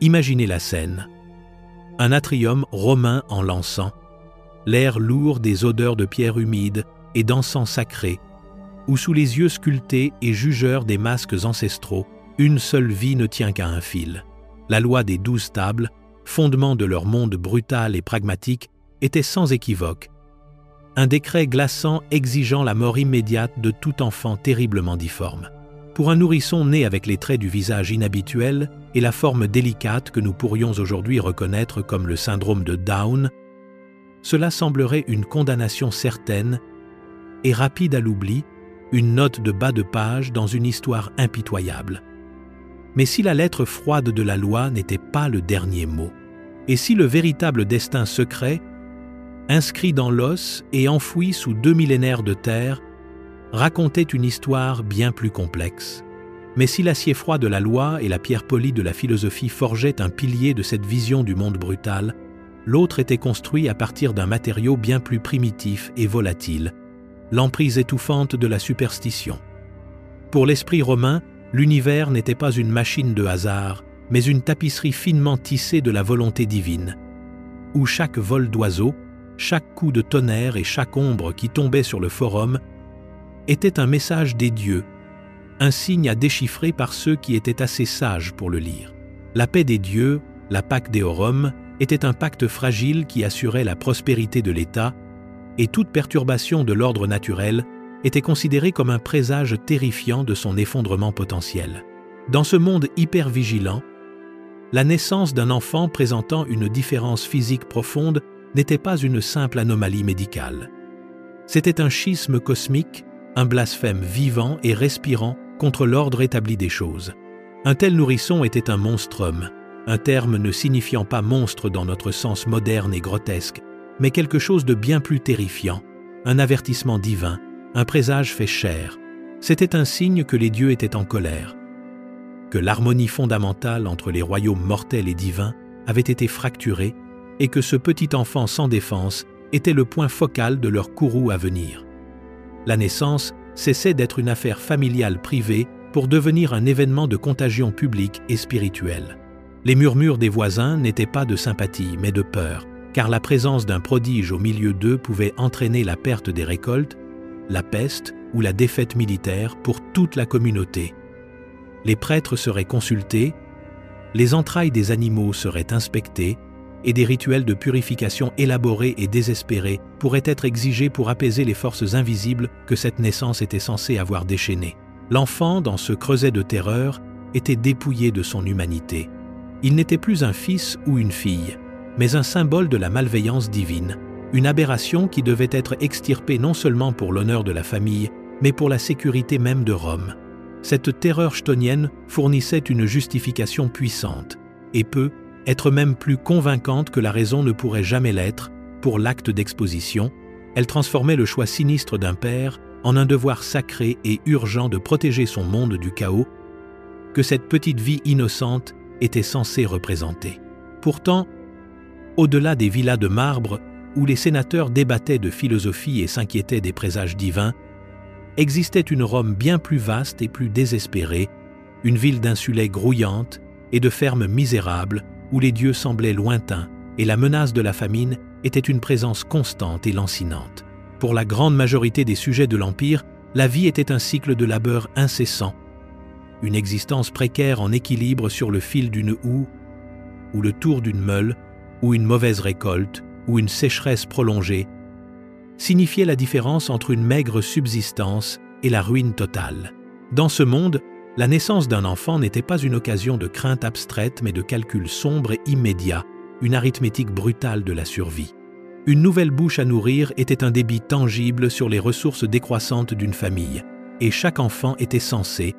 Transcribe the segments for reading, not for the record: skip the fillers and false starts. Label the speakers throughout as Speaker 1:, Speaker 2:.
Speaker 1: Imaginez la scène. Un atrium romain en l'encens, l'air lourd des odeurs de pierre humide et d'encens sacré, où sous les yeux sculptés et jugeurs des masques ancestraux, une seule vie ne tient qu'à un fil. La loi des 12 tables, fondement de leur monde brutal et pragmatique, était sans équivoque. Un décret glaçant exigeant la mort immédiate de tout enfant terriblement difforme. Pour un nourrisson né avec les traits du visage inhabituels et la forme délicate que nous pourrions aujourd'hui reconnaître comme le syndrome de Down, cela semblerait une condamnation certaine et rapide à l'oubli, une note de bas de page dans une histoire impitoyable. Mais si la lettre froide de la loi n'était pas le dernier mot, et si le véritable destin secret, inscrit dans l'os et enfoui sous 2 millénaires de terre, racontait une histoire bien plus complexe. Mais si l'acier froid de la loi et la pierre polie de la philosophie forgeaient un pilier de cette vision du monde brutal, l'autre était construit à partir d'un matériau bien plus primitif et volatile, l'emprise étouffante de la superstition. Pour l'esprit romain, l'univers n'était pas une machine de hasard, mais une tapisserie finement tissée de la volonté divine, où chaque vol d'oiseau, chaque coup de tonnerre et chaque ombre qui tombait sur le forum était un message des dieux, un signe à déchiffrer par ceux qui étaient assez sages pour le lire. La paix des dieux, la Pax Deorum, était un pacte fragile qui assurait la prospérité de l'État, et toute perturbation de l'ordre naturel était considérée comme un présage terrifiant de son effondrement potentiel. Dans ce monde hyper-vigilant, la naissance d'un enfant présentant une différence physique profonde n'était pas une simple anomalie médicale. C'était un schisme cosmique, un blasphème vivant et respirant contre l'ordre établi des choses. Un tel nourrisson était un monstrum, un terme ne signifiant pas monstre dans notre sens moderne et grotesque, mais quelque chose de bien plus terrifiant, un avertissement divin, un présage fait chair. C'était un signe que les dieux étaient en colère, que l'harmonie fondamentale entre les royaumes mortels et divins avait été fracturée et que ce petit enfant sans défense était le point focal de leur courroux à venir. La naissance cessait d'être une affaire familiale privée pour devenir un événement de contagion publique et spirituelle. Les murmures des voisins n'étaient pas de sympathie mais de peur, car la présence d'un prodige au milieu d'eux pouvait entraîner la perte des récoltes, la peste ou la défaite militaire pour toute la communauté. Les prêtres seraient consultés, les entrailles des animaux seraient inspectées et des rituels de purification élaborés et désespérés pourraient être exigés pour apaiser les forces invisibles que cette naissance était censée avoir déchaînées. L'enfant, dans ce creuset de terreur, était dépouillé de son humanité. Il n'était plus un fils ou une fille, mais un symbole de la malveillance divine, une aberration qui devait être extirpée non seulement pour l'honneur de la famille, mais pour la sécurité même de Rome. Cette terreur chtonienne fournissait une justification puissante, et peut être même plus convaincante que la raison ne pourrait jamais l'être, pour l'acte d'exposition. Elle transformait le choix sinistre d'un père en un devoir sacré et urgent de protéger son monde du chaos que cette petite vie innocente était censée représenter. Pourtant, au-delà des villas de marbre où les sénateurs débattaient de philosophie et s'inquiétaient des présages divins, existait une Rome bien plus vaste et plus désespérée, une ville d'insulets grouillantes et de fermes misérables où les dieux semblaient lointains et la menace de la famine était une présence constante et lancinante. Pour la grande majorité des sujets de l'Empire, la vie était un cycle de labeur incessant, une existence précaire en équilibre sur le fil d'une houe, ou le tour d'une meule, ou une mauvaise récolte, ou une sécheresse prolongée, signifiait la différence entre une maigre subsistance et la ruine totale. Dans ce monde, la naissance d'un enfant n'était pas une occasion de crainte abstraite mais de calcul sombre et immédiat, une arithmétique brutale de la survie. Une nouvelle bouche à nourrir était un débit tangible sur les ressources décroissantes d'une famille, et chaque enfant était censé,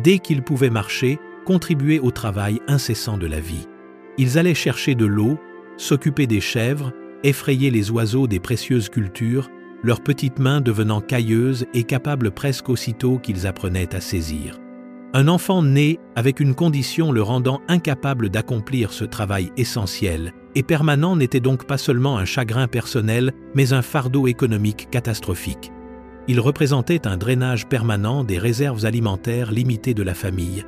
Speaker 1: dès qu'il pouvait marcher, contribuer au travail incessant de la vie. Ils allaient chercher de l'eau, s'occuper des chèvres, effrayer les oiseaux des précieuses cultures, leurs petites mains devenant cailleuses et capables presque aussitôt qu'ils apprenaient à saisir. Un enfant né avec une condition le rendant incapable d'accomplir ce travail essentiel et permanent n'était donc pas seulement un chagrin personnel, mais un fardeau économique catastrophique. Il représentait un drainage permanent des réserves alimentaires limitées de la famille,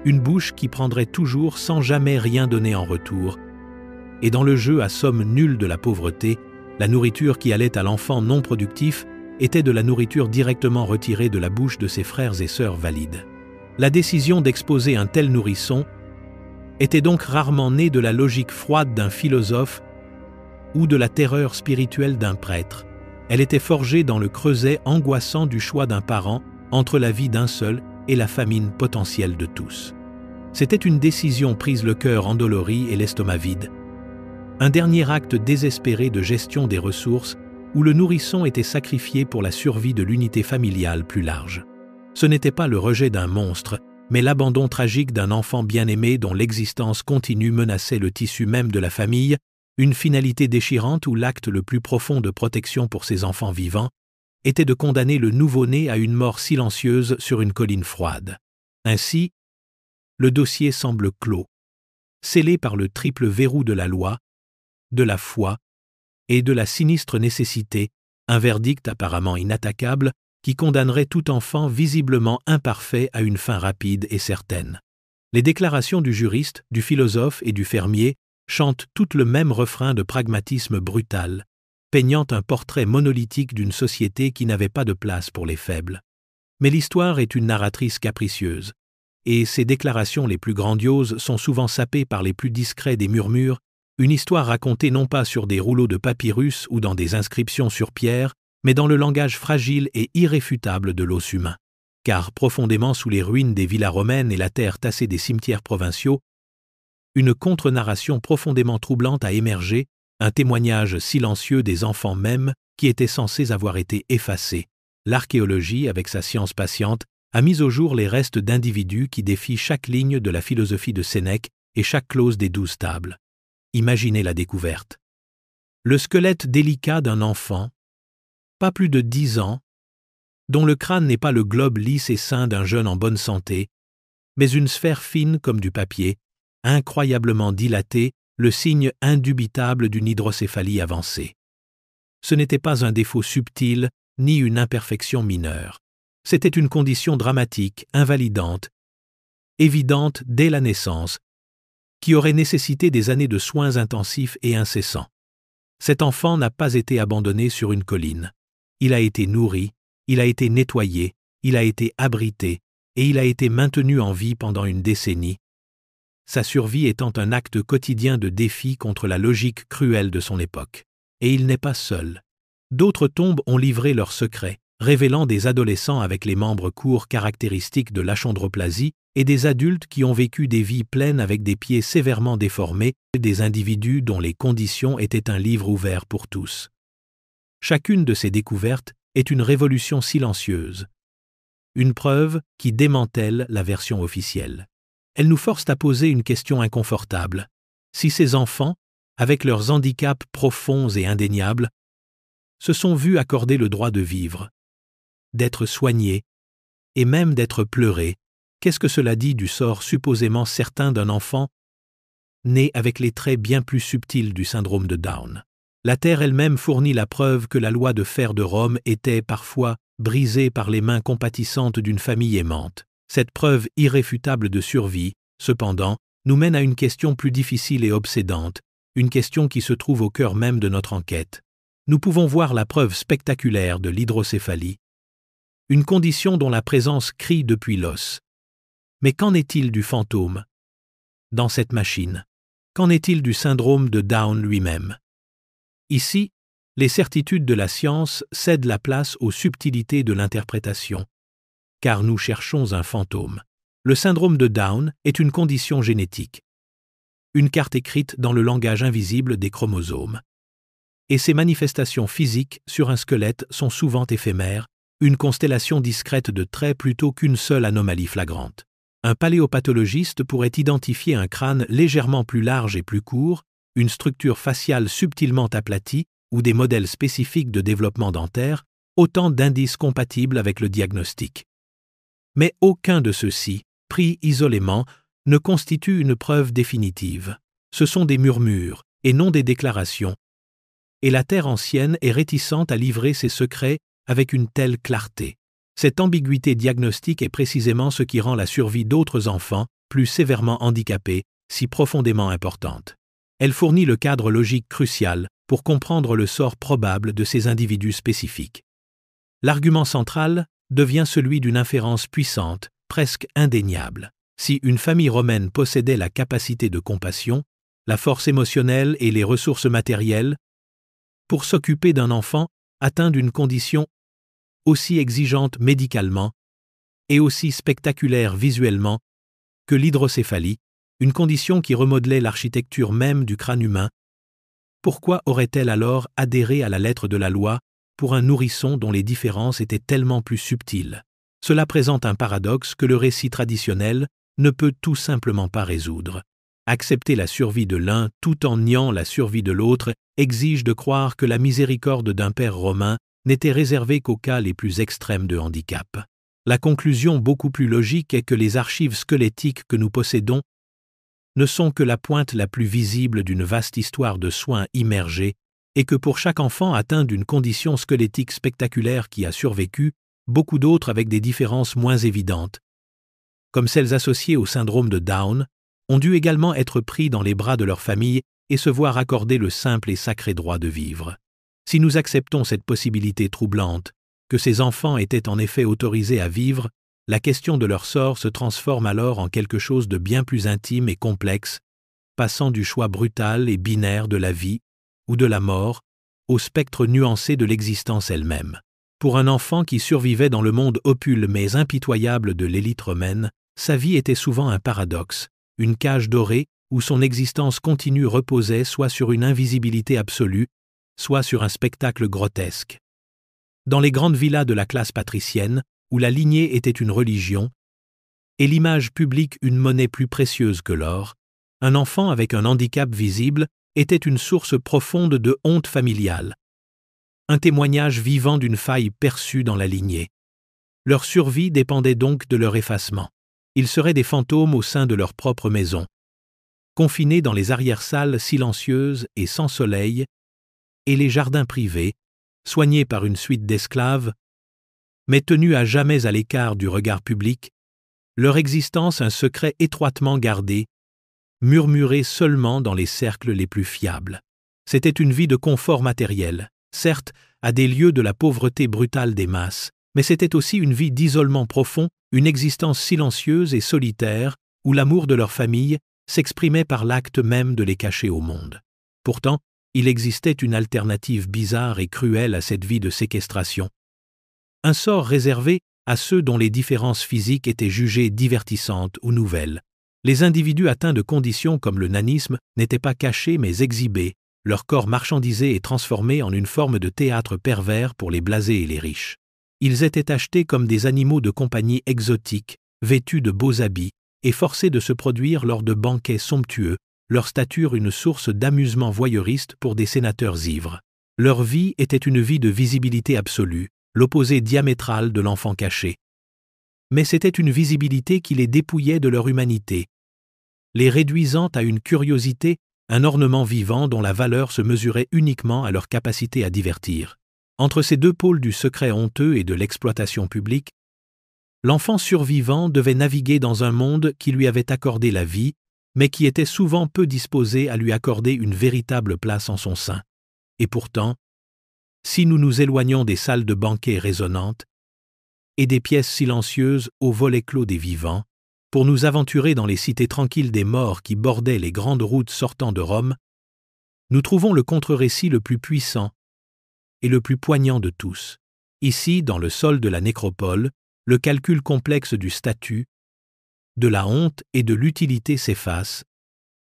Speaker 1: une bouche qui prendrait toujours sans jamais rien donner en retour. Et dans le jeu à somme nulle de la pauvreté, la nourriture qui allait à l'enfant non productif était de la nourriture directement retirée de la bouche de ses frères et sœurs valides. La décision d'exposer un tel nourrisson était donc rarement née de la logique froide d'un philosophe ou de la terreur spirituelle d'un prêtre. Elle était forgée dans le creuset angoissant du choix d'un parent entre la vie d'un seul et la famine potentielle de tous. C'était une décision prise le cœur endolori et l'estomac vide. Un dernier acte désespéré de gestion des ressources où le nourrisson était sacrifié pour la survie de l'unité familiale plus large. Ce n'était pas le rejet d'un monstre, mais l'abandon tragique d'un enfant bien-aimé dont l'existence continue menaçait le tissu même de la famille, une finalité déchirante où l'acte le plus profond de protection pour ses enfants vivants était de condamner le nouveau-né à une mort silencieuse sur une colline froide. Ainsi, le dossier semble clos, scellé par le triple verrou de la loi, de la foi et de la sinistre nécessité, un verdict apparemment inattaquable qui condamnerait tout enfant visiblement imparfait à une fin rapide et certaine. Les déclarations du juriste, du philosophe et du fermier chantent toutes le même refrain de pragmatisme brutal, peignant un portrait monolithique d'une société qui n'avait pas de place pour les faibles. Mais l'histoire est une narratrice capricieuse, et ses déclarations les plus grandioses sont souvent sapées par les plus discrets des murmures, une histoire racontée non pas sur des rouleaux de papyrus ou dans des inscriptions sur pierre, mais dans le langage fragile et irréfutable de l'os humain. Car profondément sous les ruines des villas romaines et la terre tassée des cimetières provinciaux, une contre-narration profondément troublante a émergé, un témoignage silencieux des enfants mêmes qui étaient censés avoir été effacés. L'archéologie, avec sa science patiente, a mis au jour les restes d'individus qui défient chaque ligne de la philosophie de Sénèque et chaque clause des 12 tables. Imaginez la découverte. Le squelette délicat d'un enfant, pas plus de 10 ans, dont le crâne n'est pas le globe lisse et sain d'un jeune en bonne santé, mais une sphère fine comme du papier, incroyablement dilatée, le signe indubitable d'une hydrocéphalie avancée. Ce n'était pas un défaut subtil, ni une imperfection mineure. C'était une condition dramatique, invalidante, évidente dès la naissance, qui aurait nécessité des années de soins intensifs et incessants. Cet enfant n'a pas été abandonné sur une colline. Il a été nourri, il a été nettoyé, il a été abrité, et il a été maintenu en vie pendant une décennie, sa survie étant un acte quotidien de défi contre la logique cruelle de son époque. Et il n'est pas seul. D'autres tombes ont livré leurs secrets, révélant des adolescents avec les membres courts caractéristiques de l'achondroplasie et des adultes qui ont vécu des vies pleines avec des pieds sévèrement déformés, des individus dont les conditions étaient un livre ouvert pour tous. Chacune de ces découvertes est une révolution silencieuse, une preuve qui démantèle la version officielle. Elles nous forcent à poser une question inconfortable. Si ces enfants, avec leurs handicaps profonds et indéniables, se sont vus accorder le droit de vivre, d'être soignés et même d'être pleurés, qu'est-ce que cela dit du sort supposément certain d'un enfant né avec les traits bien plus subtils du syndrome de Down? La Terre elle-même fournit la preuve que la loi de fer de Rome était parfois brisée par les mains compatissantes d'une famille aimante. Cette preuve irréfutable de survie, cependant, nous mène à une question plus difficile et obsédante, une question qui se trouve au cœur même de notre enquête. Nous pouvons voir la preuve spectaculaire de l'hydrocéphalie, une condition dont la présence crie depuis l'os. Mais qu'en est-il du fantôme dans cette machine? Qu'en est-il du syndrome de Down lui-même? Ici, les certitudes de la science cèdent la place aux subtilités de l'interprétation, car nous cherchons un fantôme. Le syndrome de Down est une condition génétique, une carte écrite dans le langage invisible des chromosomes. Et ses manifestations physiques sur un squelette sont souvent éphémères, une constellation discrète de traits plutôt qu'une seule anomalie flagrante. Un paléopathologiste pourrait identifier un crâne légèrement plus large et plus court, une structure faciale subtilement aplatie ou des modèles spécifiques de développement dentaire, autant d'indices compatibles avec le diagnostic. Mais aucun de ceux-ci, pris isolément, ne constitue une preuve définitive. Ce sont des murmures, et non des déclarations. Et la Terre ancienne est réticente à livrer ses secrets avec une telle clarté. Cette ambiguïté diagnostique est précisément ce qui rend la survie d'autres enfants plus sévèrement handicapés, si profondément importante. Elle fournit le cadre logique crucial pour comprendre le sort probable de ces individus spécifiques. L'argument central devient celui d'une inférence puissante, presque indéniable. Si une famille romaine possédait la capacité de compassion, la force émotionnelle et les ressources matérielles pour s'occuper d'un enfant atteint d'une condition aussi exigeante médicalement et aussi spectaculaire visuellement que l'hydrocéphalie, une condition qui remodelait l'architecture même du crâne humain, pourquoi aurait-elle alors adhéré à la lettre de la loi pour un nourrisson dont les différences étaient tellement plus subtiles? Cela présente un paradoxe que le récit traditionnel ne peut tout simplement pas résoudre. Accepter la survie de l'un tout en niant la survie de l'autre exige de croire que la miséricorde d'un père romain n'était réservée qu'aux cas les plus extrêmes de handicap. La conclusion beaucoup plus logique est que les archives squelettiques que nous possédons ne sont que la pointe la plus visible d'une vaste histoire de soins immergés et que pour chaque enfant atteint d'une condition squelettique spectaculaire qui a survécu, beaucoup d'autres avec des différences moins évidentes, comme celles associées au syndrome de Down, ont dû également être pris dans les bras de leur famille et se voir accorder le simple et sacré droit de vivre. Si nous acceptons cette possibilité troublante, que ces enfants étaient en effet autorisés à vivre, la question de leur sort se transforme alors en quelque chose de bien plus intime et complexe, passant du choix brutal et binaire de la vie ou de la mort au spectre nuancé de l'existence elle-même. Pour un enfant qui survivait dans le monde opule mais impitoyable de l'élite romaine, sa vie était souvent un paradoxe, une cage dorée où son existence continue reposait soit sur une invisibilité absolue, soit sur un spectacle grotesque. Dans les grandes villas de la classe patricienne, où la lignée était une religion, et l'image publique une monnaie plus précieuse que l'or, un enfant avec un handicap visible était une source profonde de honte familiale, un témoignage vivant d'une faille perçue dans la lignée. Leur survie dépendait donc de leur effacement. Ils seraient des fantômes au sein de leur propre maison, confinés dans les arrière-salles silencieuses et sans soleil, et les jardins privés, soignés par une suite d'esclaves, mais tenus à jamais à l'écart du regard public, leur existence un secret étroitement gardé, murmuré seulement dans les cercles les plus fiables. C'était une vie de confort matériel, certes à des lieux de la pauvreté brutale des masses, mais c'était aussi une vie d'isolement profond, une existence silencieuse et solitaire, où l'amour de leur famille s'exprimait par l'acte même de les cacher au monde. Pourtant, il existait une alternative bizarre et cruelle à cette vie de séquestration. Un sort réservé à ceux dont les différences physiques étaient jugées divertissantes ou nouvelles. Les individus atteints de conditions comme le nanisme n'étaient pas cachés mais exhibés, leur corps marchandisé et transformé en une forme de théâtre pervers pour les blasés et les riches. Ils étaient achetés comme des animaux de compagnie exotiques, vêtus de beaux habits, et forcés de se produire lors de banquets somptueux, leur stature une source d'amusement voyeuriste pour des sénateurs ivres. Leur vie était une vie de visibilité absolue, l'opposé diamétral de l'enfant caché. Mais c'était une visibilité qui les dépouillait de leur humanité, les réduisant à une curiosité, un ornement vivant dont la valeur se mesurait uniquement à leur capacité à divertir. Entre ces deux pôles du secret honteux et de l'exploitation publique, l'enfant survivant devait naviguer dans un monde qui lui avait accordé la vie, mais qui était souvent peu disposé à lui accorder une véritable place en son sein. Et pourtant, si nous nous éloignons des salles de banquet résonnantes et des pièces silencieuses aux volets clos des vivants, pour nous aventurer dans les cités tranquilles des morts qui bordaient les grandes routes sortant de Rome, nous trouvons le contre-récit le plus puissant et le plus poignant de tous. Ici, dans le sol de la nécropole, le calcul complexe du statut, de la honte et de l'utilité s'efface,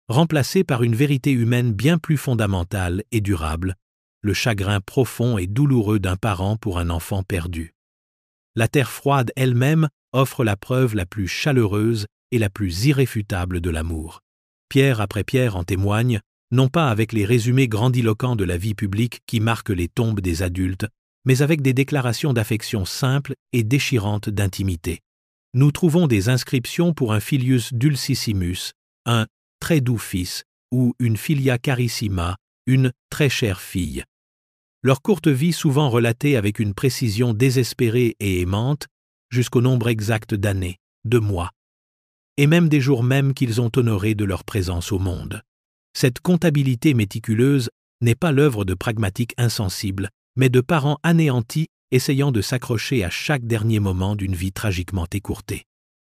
Speaker 1: remplacé par une vérité humaine bien plus fondamentale et durable, le chagrin profond et douloureux d'un parent pour un enfant perdu. La terre froide elle-même offre la preuve la plus chaleureuse et la plus irréfutable de l'amour. Pierre après pierre en témoigne, non pas avec les résumés grandiloquents de la vie publique qui marquent les tombes des adultes, mais avec des déclarations d'affection simples et déchirantes d'intimité. Nous trouvons des inscriptions pour un filius dulcissimus, un très doux fils, ou une filia carissima, une très chère fille. Leur courte vie souvent relatée avec une précision désespérée et aimante, jusqu'au nombre exact d'années, de mois, et même des jours mêmes qu'ils ont honorés de leur présence au monde. Cette comptabilité méticuleuse n'est pas l'œuvre de pragmatiques insensibles, mais de parents anéantis essayant de s'accrocher à chaque dernier moment d'une vie tragiquement écourtée.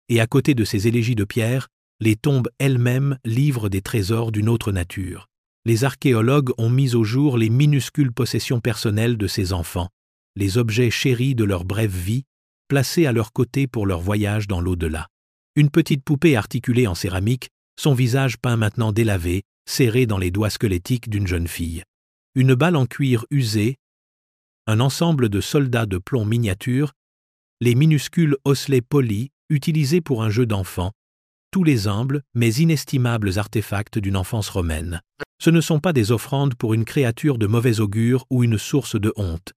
Speaker 1: Et à côté de ces élégies de pierre, les tombes elles-mêmes livrent des trésors d'une autre nature. Les archéologues ont mis au jour les minuscules possessions personnelles de ces enfants, les objets chéris de leur brève vie, placés à leur côté pour leur voyage dans l'au-delà. Une petite poupée articulée en céramique, son visage peint maintenant délavé, serré dans les doigts squelettiques d'une jeune fille. Une balle en cuir usé, un ensemble de soldats de plomb miniatures, les minuscules osselets polis utilisés pour un jeu d'enfant, tous les humbles mais inestimables artefacts d'une enfance romaine. Ce ne sont pas des offrandes pour une créature de mauvais augure ou une source de honte.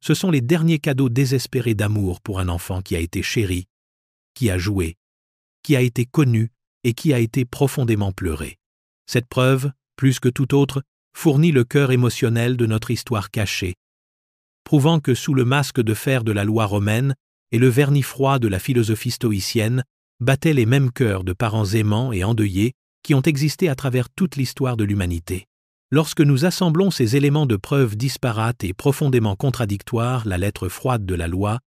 Speaker 1: Ce sont les derniers cadeaux désespérés d'amour pour un enfant qui a été chéri, qui a joué, qui a été connu et qui a été profondément pleuré. Cette preuve, plus que toute autre, fournit le cœur émotionnel de notre histoire cachée, prouvant que sous le masque de fer de la loi romaine et le vernis froid de la philosophie stoïcienne battaient les mêmes cœurs de parents aimants et endeuillés qui ont existé à travers toute l'histoire de l'humanité. Lorsque nous assemblons ces éléments de preuve disparates et profondément contradictoires, la lettre froide de la loi,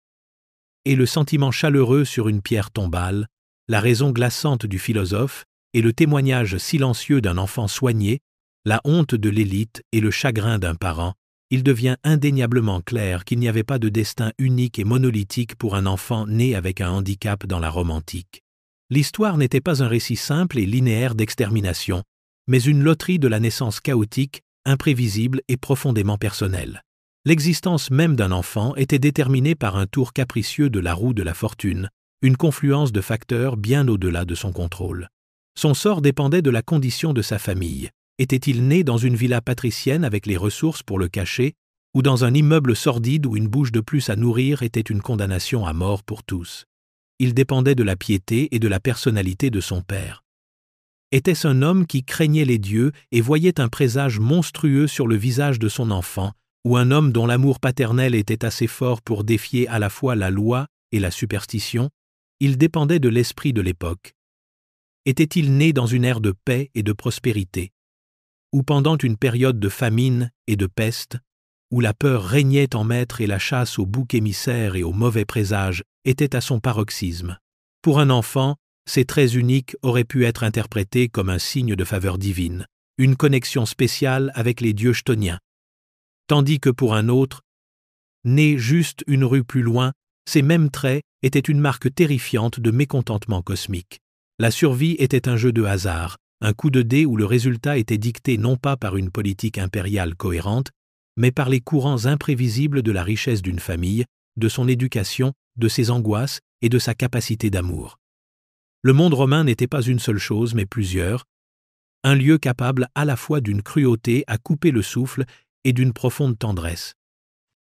Speaker 1: et le sentiment chaleureux sur une pierre tombale, la raison glaçante du philosophe et le témoignage silencieux d'un enfant soigné, la honte de l'élite et le chagrin d'un parent, il devient indéniablement clair qu'il n'y avait pas de destin unique et monolithique pour un enfant né avec un handicap dans la Rome antique. L'histoire n'était pas un récit simple et linéaire d'extermination, mais une loterie de la naissance chaotique, imprévisible et profondément personnelle. L'existence même d'un enfant était déterminée par un tour capricieux de la roue de la fortune, une confluence de facteurs bien au-delà de son contrôle. Son sort dépendait de la condition de sa famille. Était-il né dans une villa patricienne avec les ressources pour le cacher, ou dans un immeuble sordide où une bouche de plus à nourrir était une condamnation à mort pour tous? Il dépendait de la piété et de la personnalité de son père. Était-ce un homme qui craignait les dieux et voyait un présage monstrueux sur le visage de son enfant, ou un homme dont l'amour paternel était assez fort pour défier à la fois la loi et la superstition? Il dépendait de l'esprit de l'époque. Était-il né dans une ère de paix et de prospérité, ou pendant une période de famine et de peste, où la peur régnait en maître et la chasse aux boucs émissaires et aux mauvais présages était à son paroxysme? Pour un enfant, ces traits uniques auraient pu être interprétés comme un signe de faveur divine, une connexion spéciale avec les dieux chtoniens. Tandis que pour un autre, né juste une rue plus loin, ces mêmes traits étaient une marque terrifiante de mécontentement cosmique. La survie était un jeu de hasard, un coup de dé où le résultat était dicté non pas par une politique impériale cohérente, mais par les courants imprévisibles de la richesse d'une famille, de son éducation, de ses angoisses et de sa capacité d'amour. Le monde romain n'était pas une seule chose, mais plusieurs, un lieu capable à la fois d'une cruauté à couper le souffle et d'une profonde tendresse.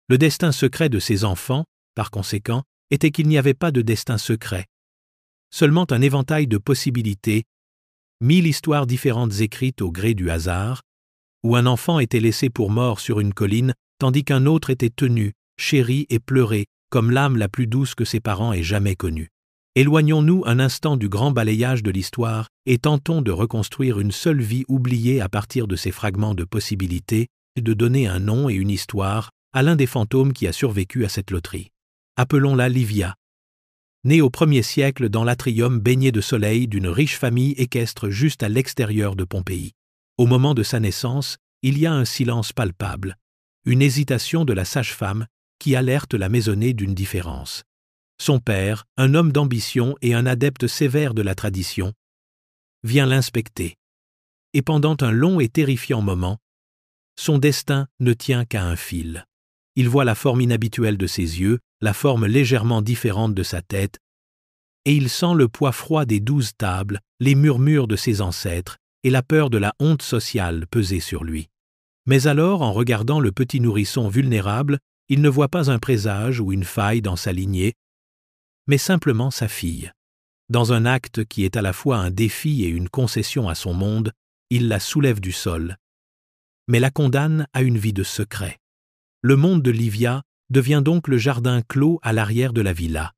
Speaker 1: Le destin secret de ces enfants, par conséquent, était qu'il n'y avait pas de destin secret, seulement un éventail de possibilités, 1000 histoires différentes écrites au gré du hasard, où un enfant était laissé pour mort sur une colline, tandis qu'un autre était tenu, chéri et pleuré, comme l'âme la plus douce que ses parents aient jamais connue. Éloignons-nous un instant du grand balayage de l'histoire et tentons de reconstruire une seule vie oubliée à partir de ces fragments de possibilités et de donner un nom et une histoire à l'un des fantômes qui a survécu à cette loterie. Appelons-la Livia. Née au 1er siècle dans l'atrium baigné de soleil d'une riche famille équestre juste à l'extérieur de Pompéi. Au moment de sa naissance, il y a un silence palpable, une hésitation de la sage-femme qui alerte la maisonnée d'une différence. Son père, un homme d'ambition et un adepte sévère de la tradition, vient l'inspecter. Et pendant un long et terrifiant moment, son destin ne tient qu'à un fil. Il voit la forme inhabituelle de ses yeux, la forme légèrement différente de sa tête, et il sent le poids froid des 12 tables, les murmures de ses ancêtres, et la peur de la honte sociale peser sur lui. Mais alors, en regardant le petit nourrisson vulnérable, il ne voit pas un présage ou une faille dans sa lignée, mais simplement sa fille. Dans un acte qui est à la fois un défi et une concession à son monde, il la soulève du sol, mais la condamne à une vie de secret. Le monde de Livia devient donc le jardin clos à l'arrière de la villa.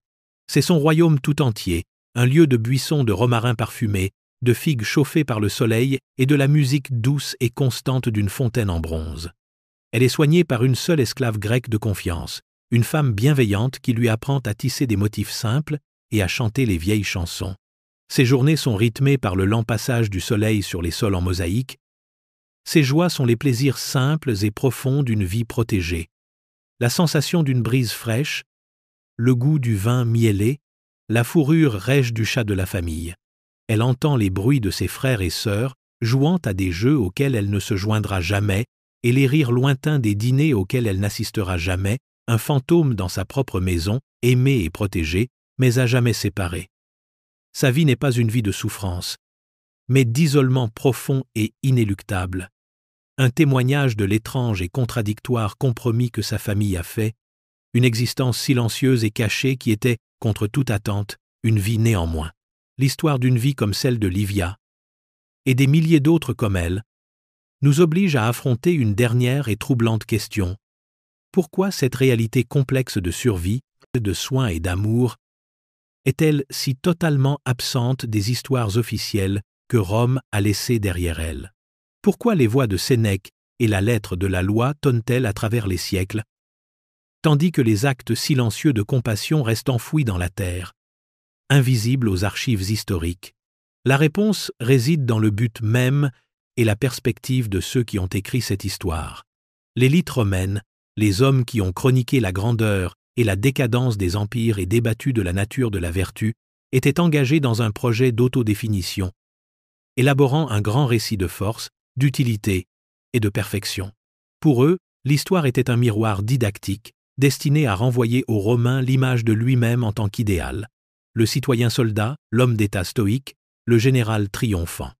Speaker 1: C'est son royaume tout entier, un lieu de buissons de romarin parfumés, de figues chauffées par le soleil et de la musique douce et constante d'une fontaine en bronze. Elle est soignée par une seule esclave grecque de confiance, une femme bienveillante qui lui apprend à tisser des motifs simples et à chanter les vieilles chansons. Ses journées sont rythmées par le lent passage du soleil sur les sols en mosaïque. Ses joies sont les plaisirs simples et profonds d'une vie protégée. La sensation d'une brise fraîche, le goût du vin miellé, la fourrure rêche du chat de la famille. Elle entend les bruits de ses frères et sœurs, jouant à des jeux auxquels elle ne se joindra jamais, et les rires lointains des dîners auxquels elle n'assistera jamais, un fantôme dans sa propre maison, aimé et protégé, mais à jamais séparé. Sa vie n'est pas une vie de souffrance, mais d'isolement profond et inéluctable. Un témoignage de l'étrange et contradictoire compromis que sa famille a fait, une existence silencieuse et cachée qui était, contre toute attente, une vie néanmoins. L'histoire d'une vie comme celle de Livia, et des milliers d'autres comme elle, nous oblige à affronter une dernière et troublante question. Pourquoi cette réalité complexe de survie, de soins et d'amour, est-elle si totalement absente des histoires officielles que Rome a laissées derrière elle? Pourquoi les voix de Sénèque et la lettre de la loi tonnent-elles à travers les siècles, tandis que les actes silencieux de compassion restent enfouis dans la terre, invisibles aux archives historiques? La réponse réside dans le but même et la perspective de ceux qui ont écrit cette histoire. L'élite romaine, les hommes qui ont chroniqué la grandeur et la décadence des empires et débattu de la nature de la vertu, étaient engagés dans un projet d'autodéfinition, élaborant un grand récit de force, d'utilité et de perfection. Pour eux, l'histoire était un miroir didactique, destiné à renvoyer aux Romains l'image de lui-même en tant qu'idéal, le citoyen soldat, l'homme d'État stoïque, le général triomphant.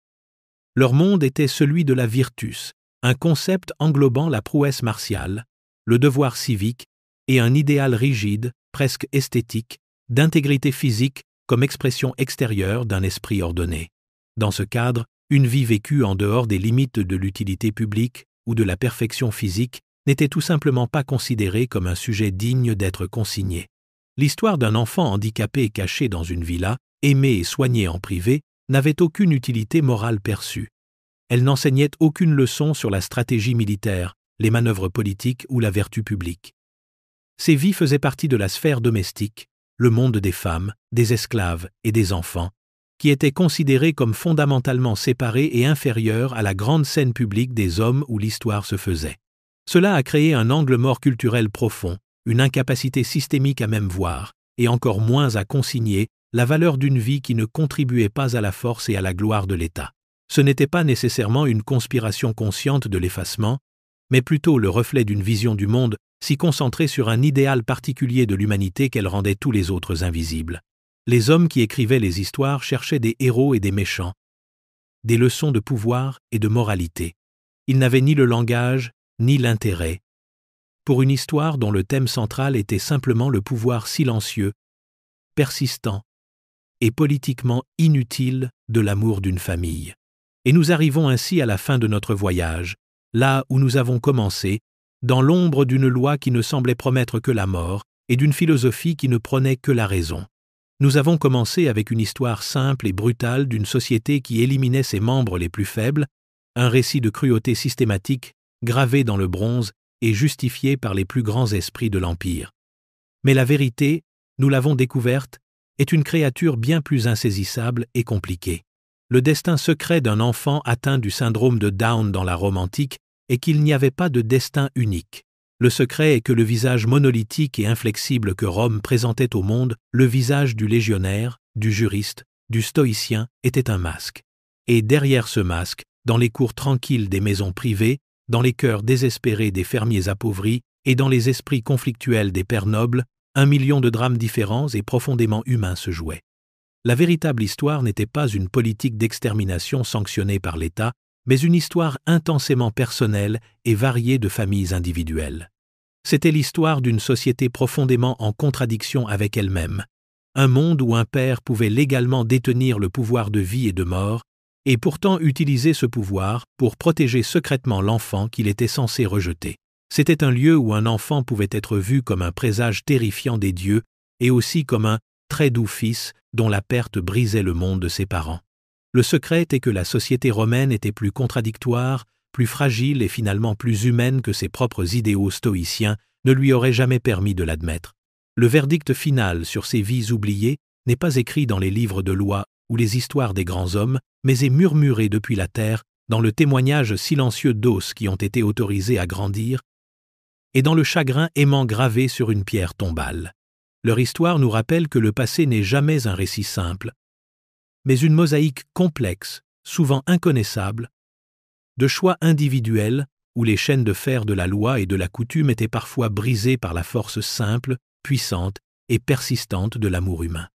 Speaker 1: Leur monde était celui de la virtus, un concept englobant la prouesse martiale, le devoir civique et un idéal rigide, presque esthétique, d'intégrité physique comme expression extérieure d'un esprit ordonné. Dans ce cadre, une vie vécue en dehors des limites de l'utilité publique ou de la perfection physique n'était tout simplement pas considérée comme un sujet digne d'être consigné. L'histoire d'un enfant handicapé caché dans une villa, aimé et soigné en privé, n'avait aucune utilité morale perçue. Elle n'enseignait aucune leçon sur la stratégie militaire, les manœuvres politiques ou la vertu publique. Ces vies faisaient partie de la sphère domestique, le monde des femmes, des esclaves et des enfants, qui étaient considérés comme fondamentalement séparés et inférieurs à la grande scène publique des hommes où l'histoire se faisait. Cela a créé un angle mort culturel profond, une incapacité systémique à même voir, et encore moins à consigner, la valeur d'une vie qui ne contribuait pas à la force et à la gloire de l'État. Ce n'était pas nécessairement une conspiration consciente de l'effacement, mais plutôt le reflet d'une vision du monde si concentrée sur un idéal particulier de l'humanité qu'elle rendait tous les autres invisibles. Les hommes qui écrivaient les histoires cherchaient des héros et des méchants, des leçons de pouvoir et de moralité. Ils n'avaient ni le langage, ni l'intérêt, pour une histoire dont le thème central était simplement le pouvoir silencieux, persistant et politiquement inutile de l'amour d'une famille. Et nous arrivons ainsi à la fin de notre voyage, là où nous avons commencé, dans l'ombre d'une loi qui ne semblait promettre que la mort et d'une philosophie qui ne prônait que la raison. Nous avons commencé avec une histoire simple et brutale d'une société qui éliminait ses membres les plus faibles, un récit de cruauté systématique, gravé dans le bronze et justifié par les plus grands esprits de l'Empire. Mais la vérité, nous l'avons découverte, est une créature bien plus insaisissable et compliquée. Le destin secret d'un enfant atteint du syndrome de Down dans la Rome antique est qu'il n'y avait pas de destin unique. Le secret est que le visage monolithique et inflexible que Rome présentait au monde, le visage du légionnaire, du juriste, du stoïcien, était un masque. Et derrière ce masque, dans les cours tranquilles des maisons privées, dans les cœurs désespérés des fermiers appauvris et dans les esprits conflictuels des pères nobles, 1 million de drames différents et profondément humains se jouaient. La véritable histoire n'était pas une politique d'extermination sanctionnée par l'État, mais une histoire intensément personnelle et variée de familles individuelles. C'était l'histoire d'une société profondément en contradiction avec elle-même, un monde où un père pouvait légalement détenir le pouvoir de vie et de mort, et pourtant utiliser ce pouvoir pour protéger secrètement l'enfant qu'il était censé rejeter. C'était un lieu où un enfant pouvait être vu comme un présage terrifiant des dieux et aussi comme un très doux fils dont la perte brisait le monde de ses parents. Le secret était que la société romaine était plus contradictoire, plus fragile et finalement plus humaine que ses propres idéaux stoïciens ne lui auraient jamais permis de l'admettre. Le verdict final sur ces vies oubliées n'est pas écrit dans les livres de loi ou les histoires des grands hommes, mais est murmuré depuis la terre dans le témoignage silencieux d'os qui ont été autorisés à grandir et dans le chagrin aimant gravé sur une pierre tombale. Leur histoire nous rappelle que le passé n'est jamais un récit simple, mais une mosaïque complexe, souvent inconnaissable, de choix individuels où les chaînes de fer de la loi et de la coutume étaient parfois brisées par la force simple, puissante et persistante de l'amour humain.